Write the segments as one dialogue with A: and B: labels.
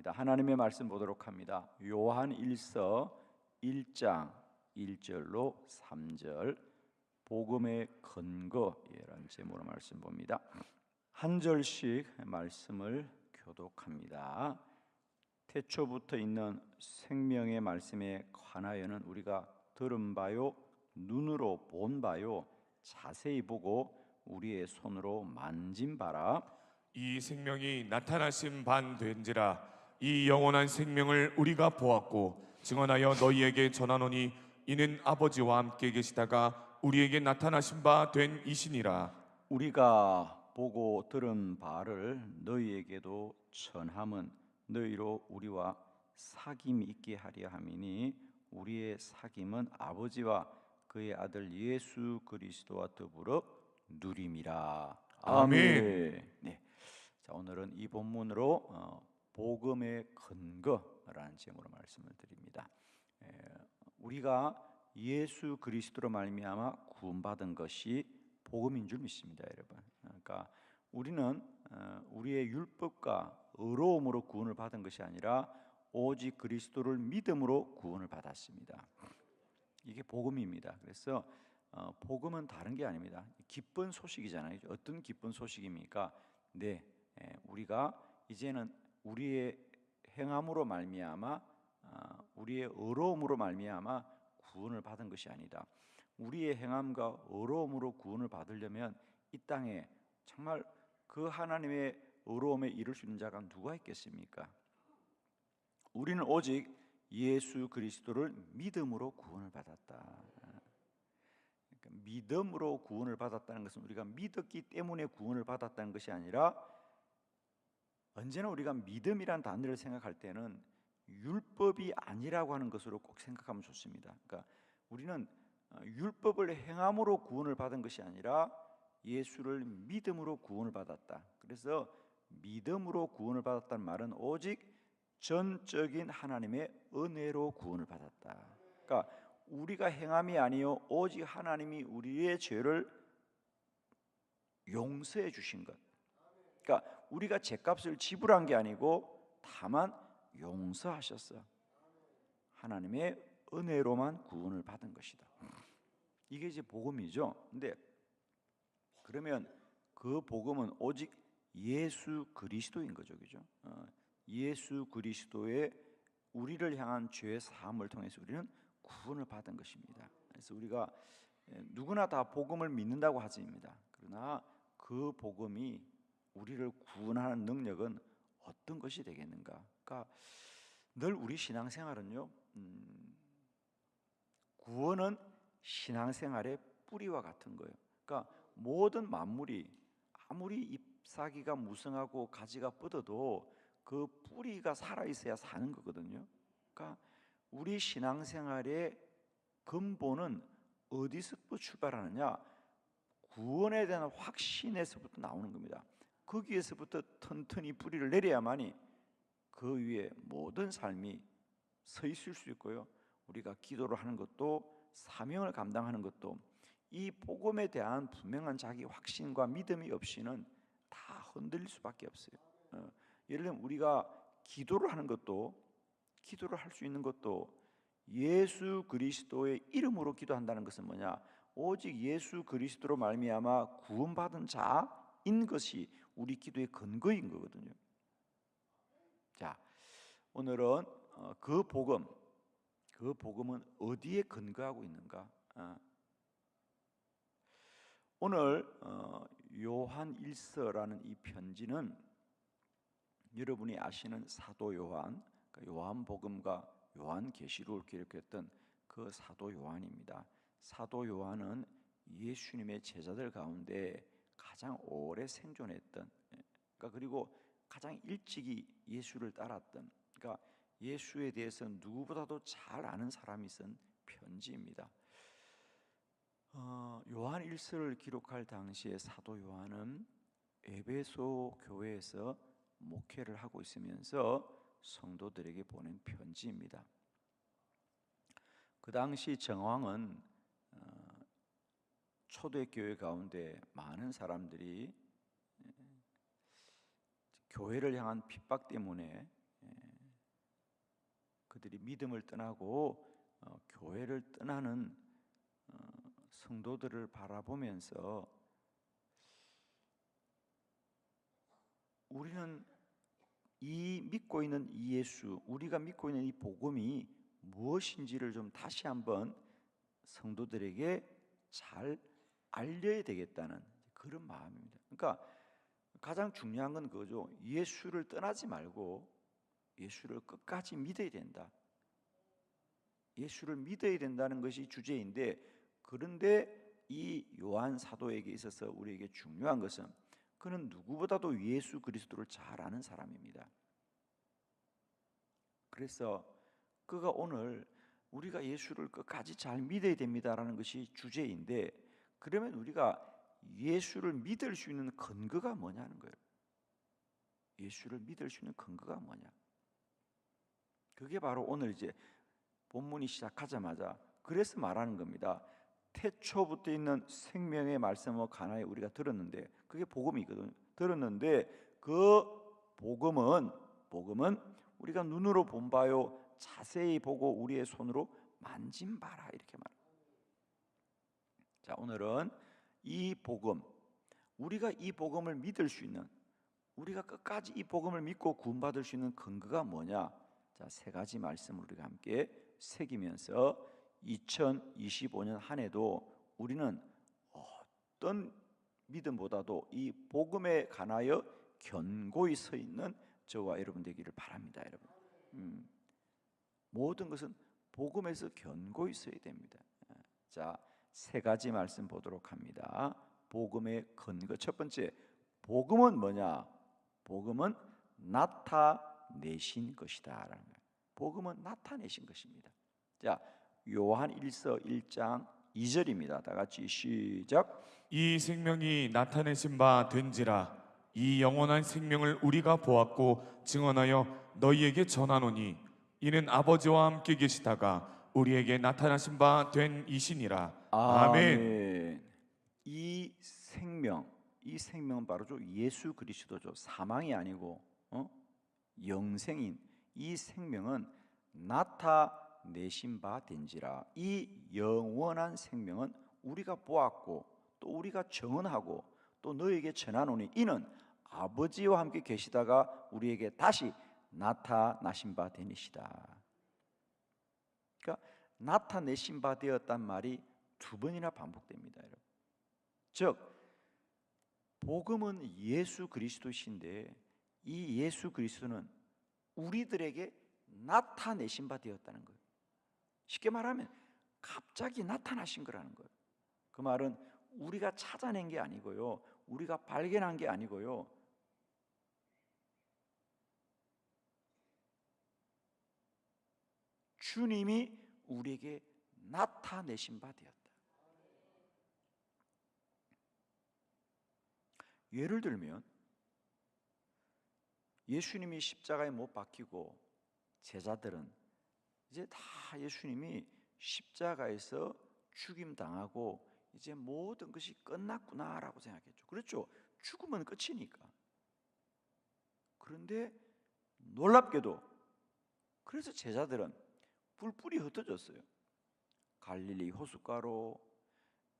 A: 합니다. 하나님의 말씀 보도록 합니다. 요한 1서 1장 1절로 3절 복음의 근거라는 제목으로 말씀 봅니다. 한 절씩 말씀을 교독합니다. 태초부터 있는 생명의 말씀에 관하여는 우리가 들은 바요 눈으로 본 바요 자세히 보고 우리의 손으로 만진 바라.
B: 이 생명이 나타나신 반 된지라. 이 영원한 생명을 우리가 보았고 증언하여 너희에게 전하노니 이는 아버지와 함께 계시다가 우리에게 나타나신 바 된 이시니라.
A: 우리가 보고 들은 바를 너희에게도 전함은 너희로 우리와 사귐이 있게 하려 함이니 우리의 사귐은 아버지와 그의 아들 예수 그리스도와 더불어 누림이라.
B: 아멘.
A: 네. 자, 오늘은 이 본문으로 복음의 근거라는 제목으로 말씀을 드립니다. 우리가 예수 그리스도로 말미암아 구원받은 것이 복음인 줄 믿습니다, 여러분. 그러니까 우리는 우리의 율법과 의로움으로 구원을 받은 것이 아니라 오직 그리스도를 믿음으로 구원을 받았습니다. 이게 복음입니다. 그래서 복음은 다른 게 아닙니다. 기쁜 소식이잖아요. 어떤 기쁜 소식입니까? 네, 우리가 이제는 우리의 행함으로 말미암아 우리의 의로움으로 말미암아 구원을 받은 것이 아니다. 우리의 행함과 의로움으로 구원을 받으려면 이 땅에 정말 그 하나님의 의로움에 이를 수 있는 자가 누가 있겠습니까? 우리는 오직 예수 그리스도를 믿음으로 구원을 받았다. 그러니까 믿음으로 구원을 받았다는 것은 우리가 믿었기 때문에 구원을 받았다는 것이 아니라 언제나 우리가 믿음이란 단어를 생각할 때는 율법이 아니라고 하는 것으로 꼭 생각하면 좋습니다. 그러니까 우리는 율법을 행함으로 구원을 받은 것이 아니라 예수를 믿음으로 구원을 받았다. 그래서 믿음으로 구원을 받았다는 말은 오직 전적인 하나님의 은혜로 구원을 받았다. 그러니까 우리가 행함이 아니요 오직 하나님이 우리의 죄를 용서해 주신 것. 그러니까 우리가 죄값을 지불한 게 아니고 다만 용서하셨어. 하나님의 은혜로만 구원을 받은 것이다. 이게 이제 복음이죠. 근데 그러면 그 복음은 오직 예수 그리스도인 거죠, 그죠? 예수 그리스도의 우리를 향한 죄 사함을 통해서 우리는 구원을 받은 것입니다. 그래서 우리가 누구나 다 복음을 믿는다고 하지입니다. 그러나 그 복음이 우리를 구원하는 능력은 어떤 것이 되겠는가? 그러니까 늘 우리 신앙생활은요, 구원은 신앙생활의 뿌리와 같은 거예요. 그러니까 모든 만물이 아무리 잎사귀가 무성하고 가지가 뻗어도 그 뿌리가 살아 있어야 사는 거거든요. 그러니까 우리 신앙생활의 근본은 어디서부터 출발하느냐? 구원에 대한 확신에서부터 나오는 겁니다. 거기에서부터 튼튼히 뿌리를 내려야만이 그 위에 모든 삶이 서 있을 수 있고요. 우리가 기도를 하는 것도 사명을 감당하는 것도 이 복음에 대한 분명한 자기 확신과 믿음이 없이는 다 흔들릴 수밖에 없어요. 예를 들면 우리가 기도를 하는 것도 기도를 할 수 있는 것도 예수 그리스도의 이름으로 기도한다는 것은 뭐냐? 오직 예수 그리스도로 말미암아 구원받은 자인 것이 우리 기도의 근거인 거거든요. 자, 오늘은 그 복음은 어디에 근거하고 있는가? 오늘 요한 1서라는 이 편지는 여러분이 아시는 사도 요한, 요한복음과 요한계시록을 기록했던 그 사도 요한입니다. 사도 요한은 예수님의 제자들 가운데 가장 오래 생존했던, 그리고 가장 일찍이 예수를 따랐던, 그러니까 예수에 대해서 누구보다도 잘 아는 사람이 쓴 편지입니다. 요한 1서를 기록할 당시에 사도 요한은 에베소 교회에서 목회를 하고 있으면서 성도들에게 보낸 편지입니다. 그 당시 정황은 초대교회 가운데 많은 사람들이 교회를 향한 핍박 때문에 그들이 믿음을 떠나고 교회를 떠나는 성도들을 바라보면서 우리는 이 믿고 있는 이 예수, 우리가 믿고 있는 이 복음이 무엇인지를 좀 다시 한번 성도들에게 잘 알려야 되겠다는 그런 마음입니다. 그러니까 가장 중요한 건 그거죠. 예수를 떠나지 말고 예수를 끝까지 믿어야 된다. 예수를 믿어야 된다는 것이 주제인데, 그런데 이 요한 사도에게 있어서 우리에게 중요한 것은 그는 누구보다도 예수 그리스도를 잘 아는 사람입니다. 그래서 그가 오늘 우리가 예수를 끝까지 잘 믿어야 됩니다라는 것이 주제인데, 그러면 우리가 예수를 믿을 수 있는 근거가 뭐냐는 거예요. 예수를 믿을 수 있는 근거가 뭐냐? 그게 바로 오늘 이제 본문이 시작하자마자 그래서 말하는 겁니다. 태초부터 있는 생명의 말씀을 가나에 우리가 들었는데, 그게 복음이거든요. 들었는데 그 복음은 우리가 눈으로 본 바요, 자세히 보고 우리의 손으로 만진 바라, 이렇게 말합니다. 자, 오늘은 이 복음, 우리가 이 복음을 믿을 수 있는, 우리가 끝까지 이 복음을 믿고 구원받을 수 있는 근거가 뭐냐? 자, 세 가지 말씀을 우리가 함께 새기면서 2025년 한 해도 우리는 어떤 믿음보다도 이 복음에 관하여 견고히 서 있는 저와 여러분 되기를 바랍니다, 여러분. 모든 것은 복음에서 견고히 서야 됩니다. 자, 세 가지 말씀 보도록 합니다. 복음의 근거. 첫 번째, 복음은 뭐냐? 복음은 나타내신 것이다라는 거예요. 복음은 나타내신 것입니다. 자, 요한 1서 1장 2절입니다. 다 같이 시작.
B: 이 생명이 나타내신 바 된지라 이 영원한 생명을 우리가 보았고 증언하여 너희에게 전하노니 이는 아버지와 함께 계시다가 우리에게 나타나신 바 된 이시니라. 아멘.
A: 이 생명은 바로 예수 그리스도죠. 사망이 아니고 영생인 이 생명은 나타내신 바 된지라. 이 영원한 생명은 우리가 보았고 또 우리가 증언하고 또 너에게 전하노니 이는 아버지와 함께 계시다가 우리에게 다시 나타나신 바 되니시다. 그러니까 나타내신 바 되었단 말이 두 번이나 반복됩니다, 여러분. 즉 복음은 예수 그리스도이신데 이 예수 그리스도는 우리들에게 나타내신 바 되었다는 거예요. 쉽게 말하면 갑자기 나타나신 거라는 거예요. 그 말은 우리가 찾아낸 게 아니고요, 우리가 발견한 게 아니고요, 주님이 우리에게 나타내신 바 되었다. 예를 들면 예수님이 십자가에 못 박히고 제자들은 이제 다 예수님이 십자가에서 죽임당하고 이제 모든 것이 끝났구나라고 생각했죠. 그렇죠? 죽으면 끝이니까. 그런데 놀랍게도 그래서 제자들은 뿔뿔이 흩어졌어요. 갈릴리 호숫가로,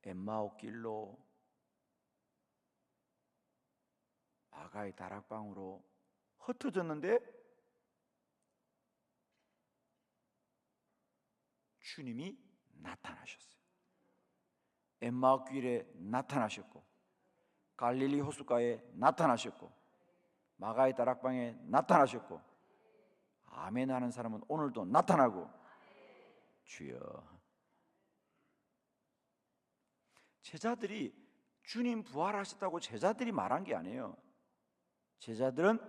A: 엠마오 길로, 마가의 다락방으로 흩어졌는데 주님이 나타나셨어요. 엠마오 길에 나타나셨고, 갈릴리 호숫가에 나타나셨고, 마가의 다락방에 나타나셨고, 아멘 하는 사람은 오늘도 나타나고, 주여. 제자들이 주님 부활하셨다고 제자들이 말한 게 아니에요. 제자들은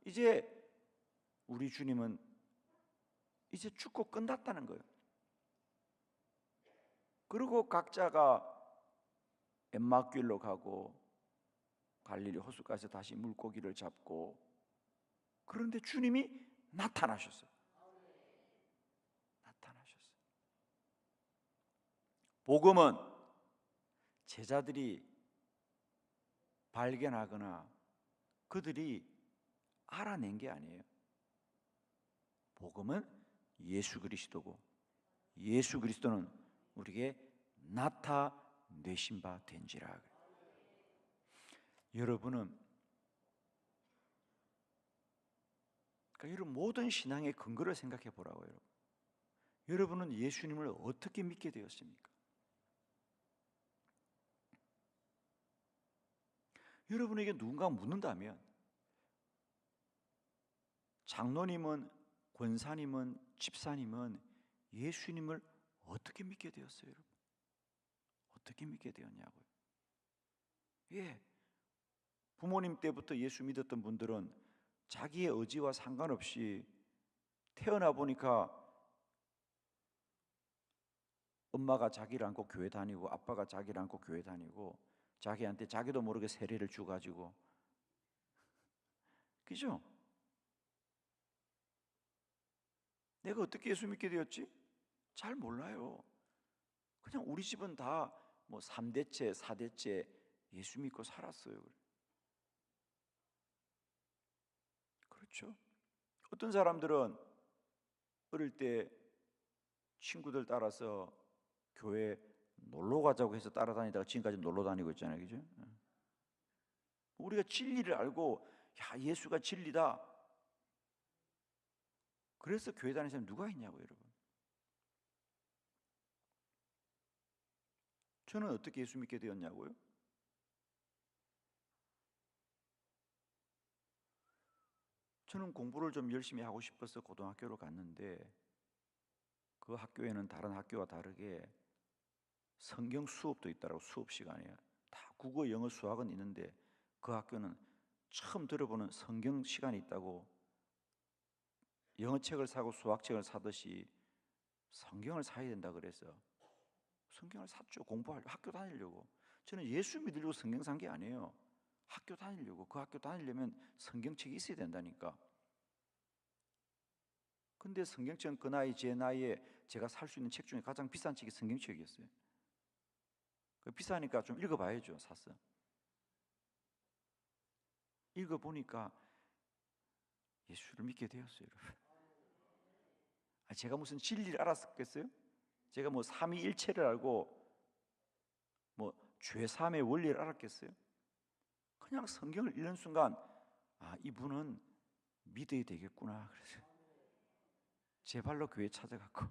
A: 이제 우리 주님은 이제 죽고 끝났다는 거예요. 그리고 각자가 엠마길로 가고 갈릴리 호숫가에서 다시 물고기를 잡고, 그런데 주님이 나타나셨어요. 나타나셨어요. 복음은 제자들이 발견하거나 그들이 알아낸 게 아니에요. 복음은 예수 그리스도고 예수 그리스도는 우리에게 나타내신 바 된지라. 여러분은 그러니까 이런 모든 신앙의 근거를 생각해 보라고요. 여러분은 예수님을 어떻게 믿게 되었습니까? 여러분에게 누군가 묻는다면 장로님은 권사님은 집사님은 예수님을 어떻게 믿게 되었어요, 여러분? 어떻게 믿게 되었냐고요? 예, 부모님 때부터 예수 믿었던 분들은 자기의 의지와 상관없이 태어나 보니까 엄마가 자기를 안고 교회 다니고 아빠가 자기를 안고 교회 다니고 자기한테 자기도 모르게 세례를 주가지고, 그죠? 내가 어떻게 예수 믿게 되었지? 잘 몰라요. 그냥 우리 집은 다 뭐 3대째 4대째 예수 믿고 살았어요. 그렇죠? 어떤 사람들은 어릴 때 친구들 따라서 교회 놀러 가자고 해서 따라다니다가 지금까지 놀러 다니고 있잖아요, 그죠? 우리가 진리를 알고 야, 예수가 진리다, 그래서 교회 다니는 사람 누가 있냐고, 여러분. 저는 어떻게 예수 믿게 되었냐고요? 저는 공부를 좀 열심히 하고 싶어서 고등학교로 갔는데 그 학교에는 다른 학교와 다르게 성경 수업도 있더라고. 수업 시간에 다 국어, 영어, 수학은 있는데 그 학교는 처음 들어보는 성경 시간이 있다고 영어 책을 사고 수학 책을 사듯이 성경을 사야 된다 그래서 성경을 샀죠. 공부하려고, 학교 다니려고. 저는 예수 믿으려고 성경 산 게 아니에요. 학교 다니려고. 그 학교 다니려면 성경책이 있어야 된다니까. 근데 성경책은 그 나이 제 나이에 제가 살 수 있는 책 중에 가장 비싼 책이 성경책이었어요. 비싸니까 좀 읽어봐야죠. 샀어. 읽어보니까 예수를 믿게 되었어요, 여러분. 제가 무슨 진리를 알았겠어요? 제가 뭐 삼위일체를 알고 뭐 죄사함의 원리를 알았겠어요? 그냥 성경을 읽는 순간 이분은 믿어야 되겠구나. 그래서 제 발로 교회 찾아갔고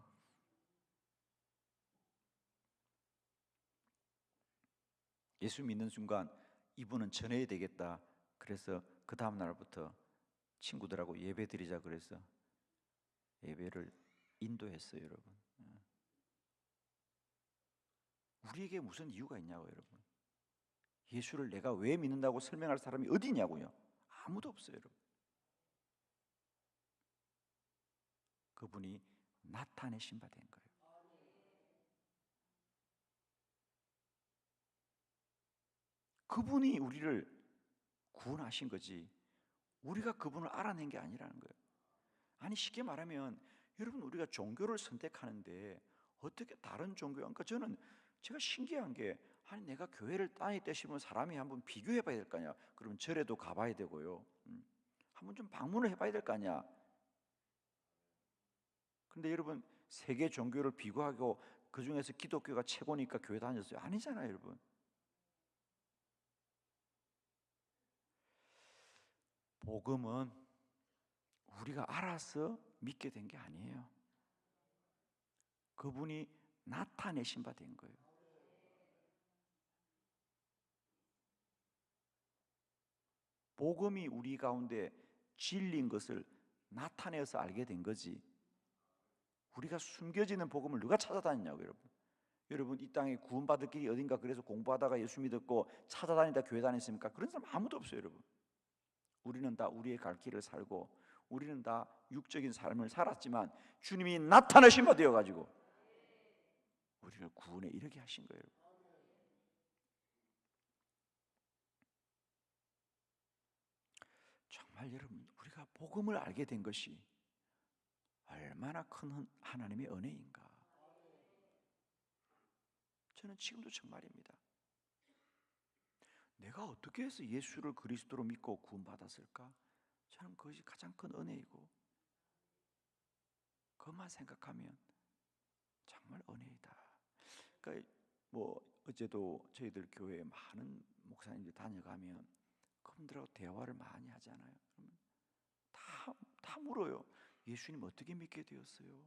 A: 예수 믿는 순간 이분은 전해야 되겠다. 그래서 그 다음 날부터 친구들하고 예배 드리자 그래서 예배를 인도했어요, 여러분. 우리에게 무슨 이유가 있냐고, 여러분. 예수를 내가 왜 믿는다고 설명할 사람이 어디 있냐고요. 아무도 없어요, 여러분. 그분이 나타내신 바 된 거예요. 그분이 우리를 구원하신 거지 우리가 그분을 알아낸 게 아니라는 거예요. 아니, 쉽게 말하면 여러분, 우리가 종교를 선택하는데 어떻게 다른 종교, 그러니까 저는 제가 신기한 게, 아니 내가 교회를 다닐 때 싶으면 사람이 한번 비교해 봐야 될 거 아니야. 그러면 절에도 가봐야 되고요. 한번 좀 방문을 해봐야 될 거 아니야. 근데 여러분, 세계 종교를 비교하고 그 중에서 기독교가 최고니까 교회 다녔어요? 아니잖아요, 여러분. 복음은 우리가 알아서 믿게 된 게 아니에요. 그분이 나타내신 바 된 거예요. 복음이 우리 가운데 진리인 것을 나타내서 알게 된 거지. 우리가 숨겨지는 복음을 누가 찾아다니냐고, 여러분. 여러분, 이 땅에 구원받을 길이 어딘가 그래서 공부하다가 예수 믿었고 찾아다니다 교회 다녔습니까? 그런 사람 아무도 없어요, 여러분. 우리는 다 우리의 갈 길을 살고 우리는 다 육적인 삶을 살았지만 주님이 나타나신 바 되어가지고 우리를 구원에 이르게 하신 거예요. 정말 여러분, 우리가 복음을 알게 된 것이 얼마나 큰 하나님의 은혜인가. 저는 지금도 정말입니다. 내가 어떻게 해서 예수를 그리스도로 믿고 구원받았을까? 저는 그것이 가장 큰 은혜이고 그것만 생각하면 정말 은혜이다. 그러니까 뭐 어제도 저희들 교회에 많은 목사님들이 다녀가면 그분들하고 대화를 많이 하잖아요. 그러면 다 물어요. 예수님 어떻게 믿게 되었어요?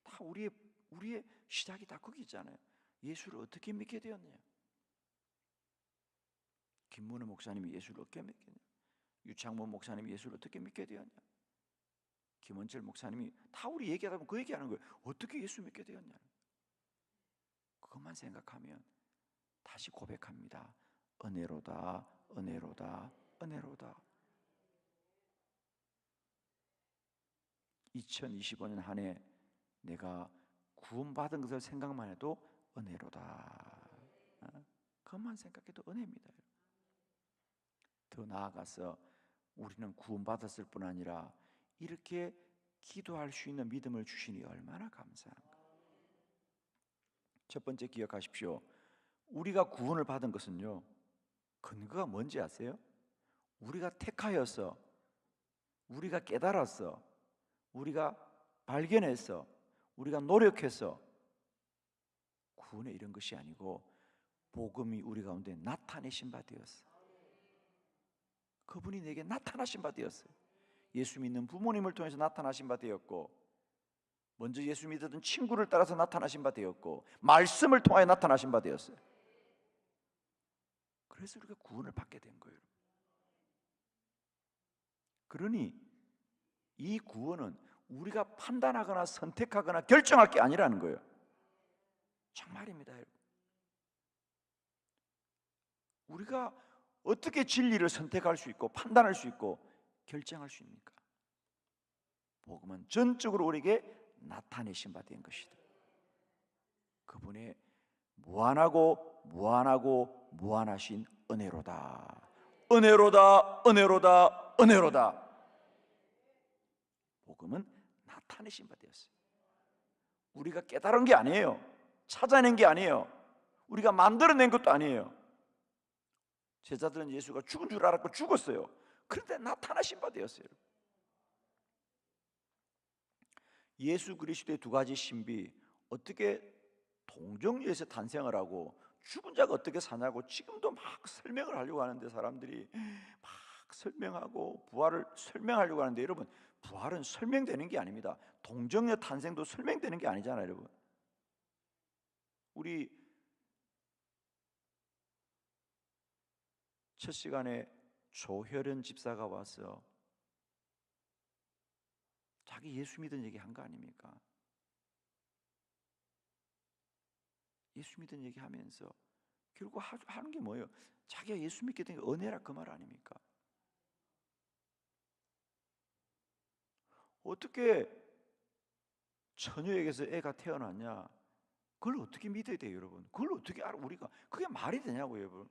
A: 다 우리의 시작이 다 거기 있잖아요. 예수를 어떻게 믿게 되었냐? 김문호 목사님이 예수를 어떻게 믿게 되었냐? 유창모 목사님이 예수를 어떻게 믿게 되었냐? 김원철 목사님이 다 우리 얘기하다 보면 그 얘기하는 거예요. 어떻게 예수 믿게 되었냐? 그것만 생각하면 다시 고백합니다. 은혜로다, 은혜로다, 은혜로다. 2025년 한 해 내가 구원받은 것을 생각만 해도 은혜로다. 그것만 생각해도 은혜입니다. 더 나아가서 우리는 구원받았을 뿐 아니라 이렇게 기도할 수 있는 믿음을 주시니 얼마나 감사한가. 첫 번째 기억하십시오. 우리가 구원을 받은 것은요, 근거가 뭔지 아세요? 우리가 택하여서, 우리가 깨달았어, 우리가 발견해서, 우리가 노력해서 구원에 이른 것이 아니고 복음이 우리 가운데 나타내신 바 되었어. 그분이 내게 나타나신 바 되었어요. 예수 믿는 부모님을 통해서 나타나신 바 되었고, 먼저 예수 믿었던 친구를 따라서 나타나신 바 되었고, 말씀을 통하여 나타나신 바 되었어요. 그래서 우리가 구원을 받게 된 거예요. 그러니 이 구원은 우리가 판단하거나 선택하거나 결정할 게 아니라는 거예요. 정말입니다, 여러분. 우리가 어떻게 진리를 선택할 수 있고 판단할 수 있고 결정할 수 있습니까? 복음은 전적으로 우리에게 나타내신 바 된 것이다. 그분의 무한하고 무한하고 무한하신 은혜로다. 은혜로다, 은혜로다, 은혜로다. 복음은 나타내신 바 되었어요. 우리가 깨달은 게 아니에요. 찾아낸 게 아니에요. 우리가 만들어낸 것도 아니에요. 제자들은 예수가 죽은 줄 알았고 죽었어요. 그런데 나타나신 바 되었어요. 예수 그리스도의 두 가지 신비, 어떻게 동정녀에서 탄생을 하고 죽은 자가 어떻게 사냐고 지금도 막 설명을 하려고 하는데, 사람들이 막 설명하고 부활을 설명하려고 하는데, 여러분, 부활은 설명되는 게 아닙니다. 동정녀 탄생도 설명되는 게 아니잖아요, 여러분. 우리 첫 시간에 조혈연 집사가 와서 자기 예수 믿은 얘기 한 거 아닙니까? 예수 믿은 얘기 하면서 결국 하는 게 뭐예요? 자기가 예수 믿게 된 게 은혜라, 그 말 아닙니까? 어떻게 처녀에게서 애가 태어났냐? 그걸 어떻게 믿어야 돼요, 여러분? 그걸 어떻게 알아? 우리가 그게 말이 되냐고요, 여러분?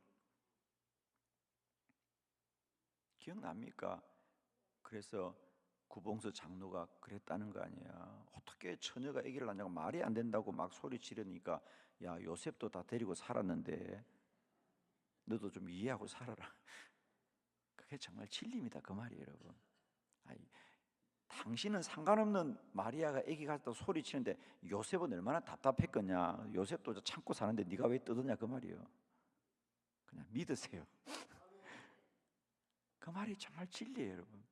A: 기억납니까? 그래서 구봉서 장로가 그랬다는 거 아니야. 어떻게 처녀가 아기를 낳냐고, 말이 안 된다고 막 소리 지르니까, 야, 요셉도 다 데리고 살았는데 너도 좀 이해하고 살아라. 그게 정말 진리입니다, 그 말이에요, 여러분. 아니, 당신은 상관없는 마리아가 아기 갖다 소리 치는데 요셉은 얼마나 답답했겠냐. 요셉도 참고 사는데 네가 왜 떠드냐, 그 말이에요. 그냥 믿으세요. 그 말이 정말 진리예요, 여러분.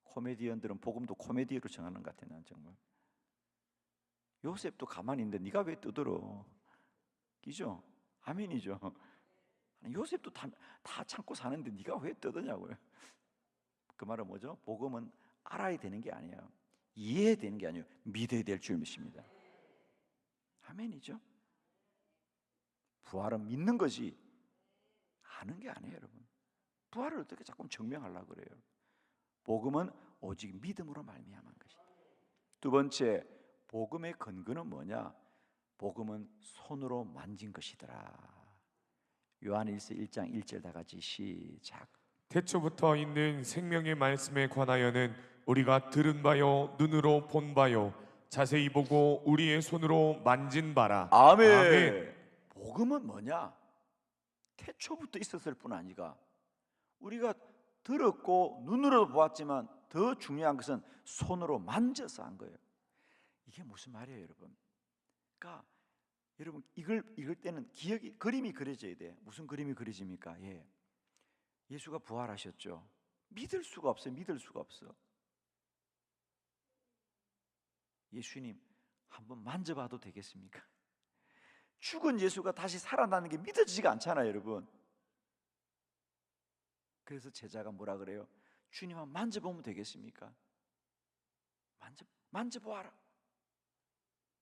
A: 코미디언들은 복음도 코미디로 정하는 것 같아요, 난 정말. 요셉도 가만히 있는데 네가 왜 떠들어? 이죠? 아멘이죠? 요셉도 다 참고 사는데 네가 왜 떠드냐고요. 그 말은 뭐죠? 복음은 알아야 되는 게 아니에요. 이해해야 되는 게 아니에요. 믿어야 될 줄 믿습니다. 아멘이죠? 부활은 믿는 거지 아는 게 아니에요, 여러분. 부활을 어떻게 자꾸 증명하려고 그래요? 복음은 오직 믿음으로 말미암은 것이다. 두 번째, 복음의 근거는 뭐냐? 복음은 손으로 만진 것이더라. 요한일서 1장 1절 다 같이 시작.
B: 태초부터 있는 생명의 말씀에 관하여는 우리가 들은 바요 눈으로 본 바요 자세히 보고 우리의 손으로 만진 바라.
A: 아멘.
B: 아멘.
A: 복음은 뭐냐? 태초부터 있었을 뿐 아니라 우리가 들었고 눈으로도 보았지만 더 중요한 것은 손으로 만져서 한 거예요. 이게 무슨 말이에요, 여러분? 그러니까 여러분 이걸 읽을 때는 그림이 그려져야 돼. 무슨 그림이 그려집니까? 예수가 부활하셨죠. 믿을 수가 없어요. 믿을 수가 없어. 예수님 한번 만져봐도 되겠습니까? 죽은 예수가 다시 살아나는 게 믿어지지가 않잖아요, 여러분. 그래서 제자가 뭐라 그래요? 주님 한번 만져보면 되겠습니까? 만져보아라.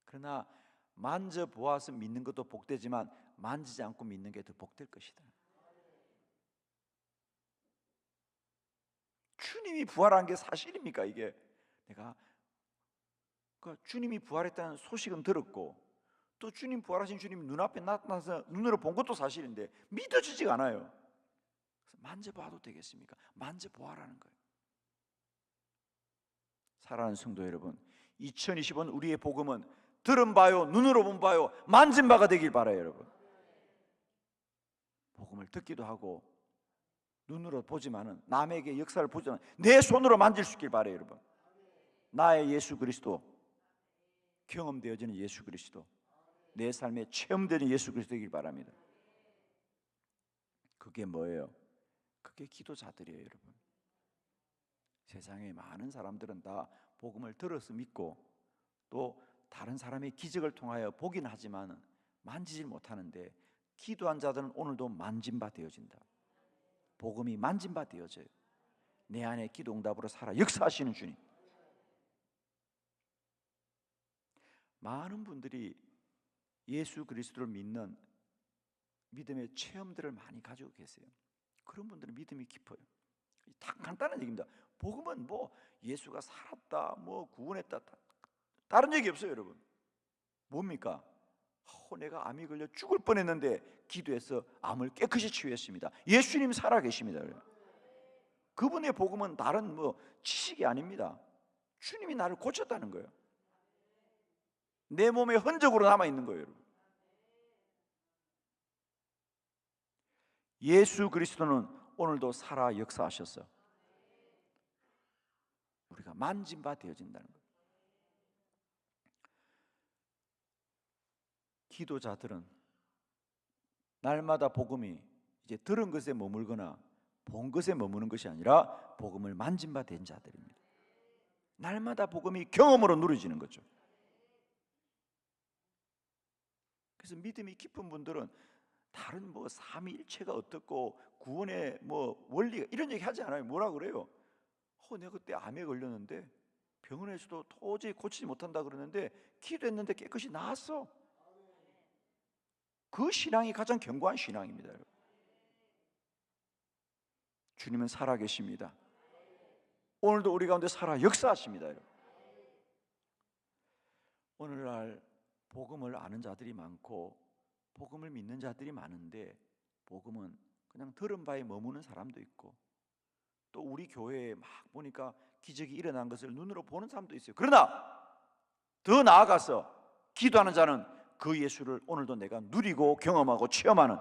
A: 그러나 만져보아서 믿는 것도 복되지만 만지지 않고 믿는 게 더 복될 것이다. 주님이 부활한 게 사실입니까? 이게 내가 주님이 부활했다는 소식은 들었고 또 주님 부활하신 주님이 눈앞에 나타나서 눈으로 본 것도 사실인데 믿어지지가 않아요. 그래서 만져봐도 되겠습니까? 만져보아라는 거예요. 사랑하는 성도 여러분, 2020년 우리의 복음은 들은 바요, 눈으로 본 바요, 만진 바가 되길 바라요, 여러분. 복음을 듣기도 하고 눈으로 보지만은 남에게 역사를 보지만 내 손으로 만질 수 있길 바라요, 여러분. 나의 예수 그리스도, 경험되어지는 예수 그리스도, 내 삶에 체험되는 예수 그리스도 되길 바랍니다. 그게 뭐예요? 그게 기도자들이에요, 여러분. 세상에 많은 사람들은 다 복음을 들어서 믿고 또 다른 사람의 기적을 통하여 보긴 하지만 만지질 못하는데 기도한 자들은 오늘도 만진 바 되어진다. 복음이 만진 바 되어져요. 내 안에 기도 응답으로 살아 역사하시는 주님. 많은 분들이 예수 그리스도를 믿는 믿음의 체험들을 많이 가지고 계세요. 그런 분들은 믿음이 깊어요. 다 간단한 얘기입니다. 복음은 뭐 예수가 살았다, 뭐 구원했다, 다른 얘기 없어요, 여러분. 뭡니까? 내가 암이 걸려 죽을 뻔했는데 기도해서 암을 깨끗이 치유했습니다. 예수님 살아계십니다. 그분의 복음은 다른 뭐 지식이 아닙니다. 주님이 나를 고쳤다는 거예요. 내 몸에 흔적으로 남아있는 거예요, 여러분. 예수 그리스도는 오늘도 살아 역사하셨어. 우리가 만진 바 되어진다는 거예요. 기도자들은 날마다 복음이 이제 들은 것에 머물거나 본 것에 머무는 것이 아니라 복음을 만진 바 된 자들입니다. 날마다 복음이 경험으로 누려지는 거죠. 그래서 믿음이 깊은 분들은 다른 뭐 삼위일체가 어떻고 구원의 뭐 원리가 이런 얘기 하지 않아요. 뭐라 그래요? 내가 그때 암에 걸렸는데 병원에서도 도저히 고치지 못한다 그러는데 기도했는데 깨끗이 나았어. 그 신앙이 가장 견고한 신앙입니다. 주님은 살아계십니다. 오늘도 우리 가운데 살아 역사하십니다. 오늘날 복음을 아는 자들이 많고 복음을 믿는 자들이 많은데 복음은 그냥 들은 바에 머무는 사람도 있고 또 우리 교회에 막 보니까 기적이 일어난 것을 눈으로 보는 사람도 있어요. 그러나 더 나아가서 기도하는 자는 그 예수를 오늘도 내가 누리고 경험하고 체험하는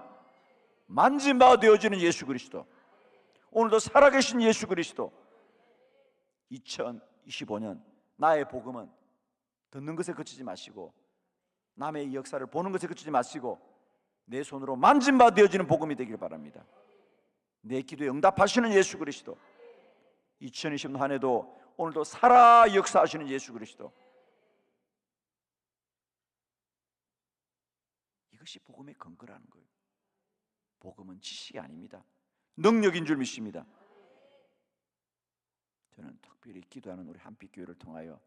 A: 만진 바 되어지는 예수 그리스도, 오늘도 살아계신 예수 그리스도. 2025년 나의 복음은 듣는 것에 그치지 마시고 남의 역사를 보는 것에 그치지 마시고 내 손으로 만진 바 되어지는 복음이 되길 바랍니다. 내 기도에 응답하시는 예수 그리스도, 2020년 한 해도 오늘도 살아 역사하시는 예수 그리스도. 이것이 복음의 근거라는 거예요. 복음은 지식이 아닙니다. 능력인 줄 믿습니다. 저는 특별히 기도하는 우리 한빛교회를 통하여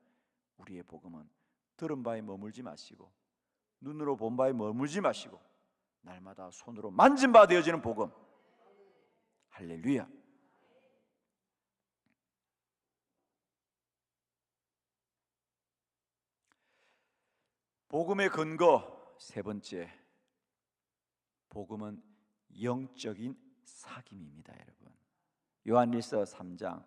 A: 우리의 복음은 들은 바에 머물지 마시고 눈으로 본 바에 머물지 마시고 날마다 손으로 만진 바 되어지는 복음. 할렐루야. 복음의 근거 세 번째, 복음은 영적인 사귐입니다, 여러분. 요한일서 3장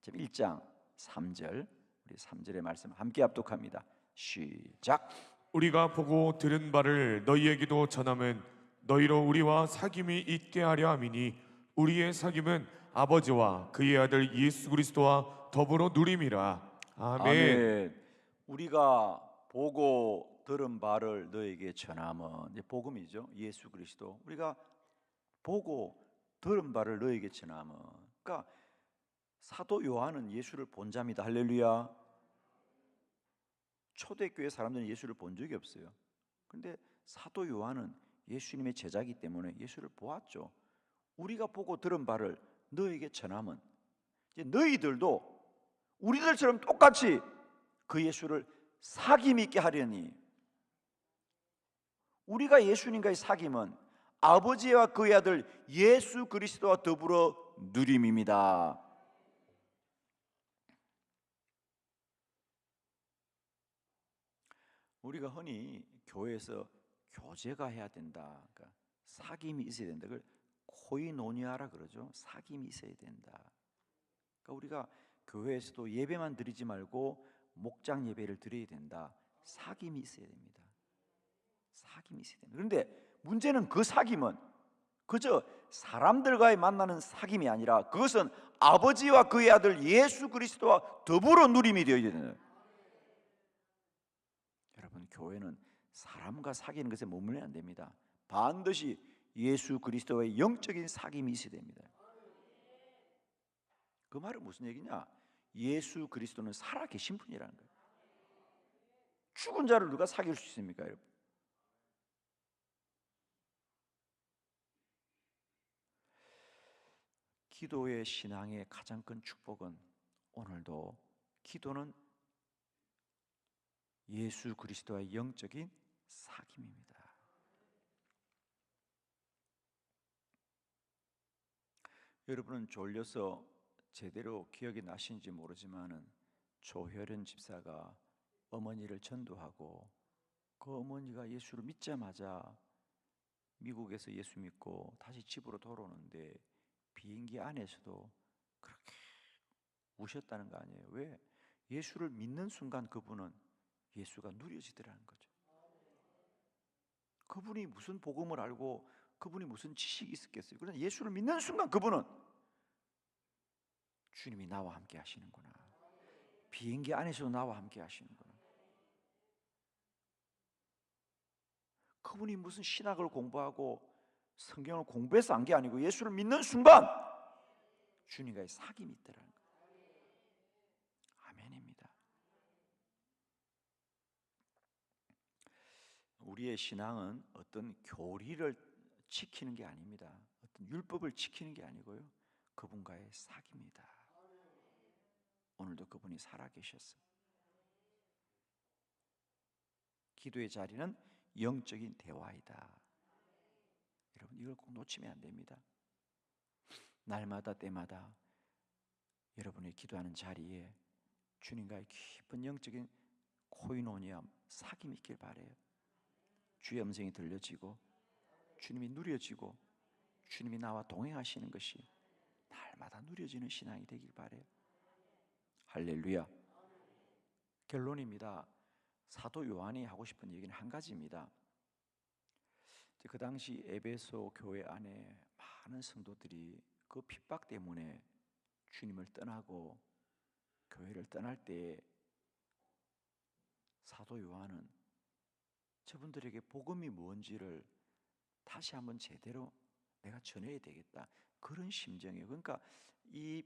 A: 1장 3절, 우리 3절의 말씀 함께 합독합니다. 시작.
B: 우리가 보고 들은 바를 너희에게도 전함은 너희로 우리와 사귐이 있게 하려 함이니 우리의 사귐은 아버지와 그의 아들 예수 그리스도와 더불어 누림이라. 아멘.
A: 아멘. 우리가 보고 들은 바를 너에게 전함은, 이제 복음이죠. 예수 그리스도. 우리가 보고 들은 바를 너에게 전함은, 그러니까 사도 요한은 예수를 본 자입니다. 할렐루야. 초대교회 사람들은 예수를 본 적이 없어요. 그런데 사도 요한은 예수님의 제자이기 때문에 예수를 보았죠. 우리가 보고 들은 바를 너에게 전함은, 이제 너희들도 우리들처럼 똑같이 그 예수를 사귐 있게 하려니. 우리가 예수님과의 사귐은 아버지와 그의 아들 예수 그리스도와 더불어 누림입니다. 우리가 흔히 교회에서 교제가 해야 된다, 그러니까 사귐이 있어야 된다, 그걸 코이노니아라 그러죠. 사귐이 있어야 된다. 그러니까 우리가 교회에서도 예배만 드리지 말고 목장 예배를 드려야 된다. 사귐이 있어야 됩니다. 사귐이 있어야 됩니다. 그런데 문제는 그 사귐은 그저 사람들과의 만나는 사귐이 아니라 그것은 아버지와 그의 아들 예수 그리스도와 더불어 누림이 되어야 되는. 여러분, 교회는 사람과 사귀는 것에 머물면 안 됩니다. 반드시 예수 그리스도와의 영적인 사귐이 있어야 됩니다. 그 말은 무슨 얘기냐? 예수 그리스도는 살아계신 분이라는 거예요. 죽은 자를 누가 사귈 수 있습니까, 여러분? 기도의 신앙의 가장 큰 축복은 오늘도 기도는 예수 그리스도와의 영적인 사귐입니다. 여러분은 졸려서 제대로 기억이 나신지 모르지만은 조혜련 집사가 어머니를 전도하고 그 어머니가 예수를 믿자마자 미국에서 예수 믿고 다시 집으로 돌아오는데 비행기 안에서도 그렇게 우셨다는 거 아니에요. 왜? 예수를 믿는 순간 그분은 예수가 누려지더라는 거죠. 그분이 무슨 복음을 알고 그분이 무슨 지식이 있었겠어요. 그러나 예수를 믿는 순간 그분은 주님이 나와 함께 하시는구나, 비행기 안에서도 나와 함께 하시는구나. 그분이 무슨 신학을 공부하고 성경을 공부해서 한 게 아니고 예수를 믿는 순간 주님과의 사귐이 있더라는 거예요. 아멘입니다. 우리의 신앙은 어떤 교리를 지키는 게 아닙니다. 어떤 율법을 지키는 게 아니고요, 그분과의 사귐이다. 오늘도 그분이 살아계셨어요. 기도의 자리는 영적인 대화이다. 여러분, 이걸 꼭 놓치면 안 됩니다. 날마다 때마다 여러분이 기도하는 자리에 주님과의 깊은 영적인 코이노니아 사귐이 있길 바라요. 주의 음성이 들려지고 주님이 누려지고 주님이 나와 동행하시는 것이 날마다 누려지는 신앙이 되길 바라요. 할렐루야. 결론입니다. 사도 요한이 하고 싶은 얘기는 한 가지입니다. 그 당시 에베소 교회 안에 많은 성도들이 그 핍박 때문에 주님을 떠나고 교회를 떠날 때 사도 요한은 저분들에게 복음이 뭔지를 다시 한번 제대로 내가 전해야 되겠다, 그런 심정이에요. 그러니까 이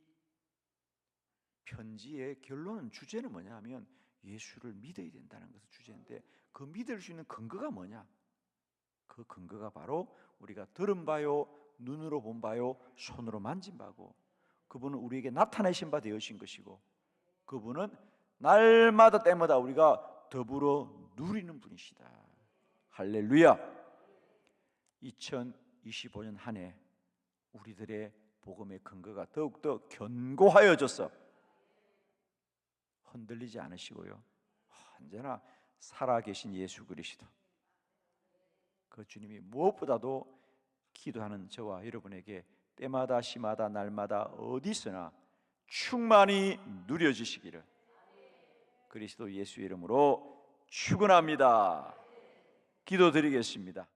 A: 편지의 결론은, 주제는 뭐냐 하면 예수를 믿어야 된다는 것이 주제인데, 그 믿을 수 있는 근거가 뭐냐? 그 근거가 바로 우리가 들은 바요, 눈으로 본 바요, 손으로 만진 바고, 그분은 우리에게 나타내신 바 되어진 것이고, 그분은 날마다 때마다 우리가 더불어 누리는 분이시다. 할렐루야. 2025년 한 해 우리들의 복음의 근거가 더욱더 견고하여져서 흔들리지 않으시고요, 언제나 살아계신 예수 그리스도, 그 주님이 무엇보다도 기도하는 저와 여러분에게 때마다 시마다 날마다 어디서나 충만히 누려지시기를 그리스도 예수 이름으로 축원합니다. 기도드리겠습니다.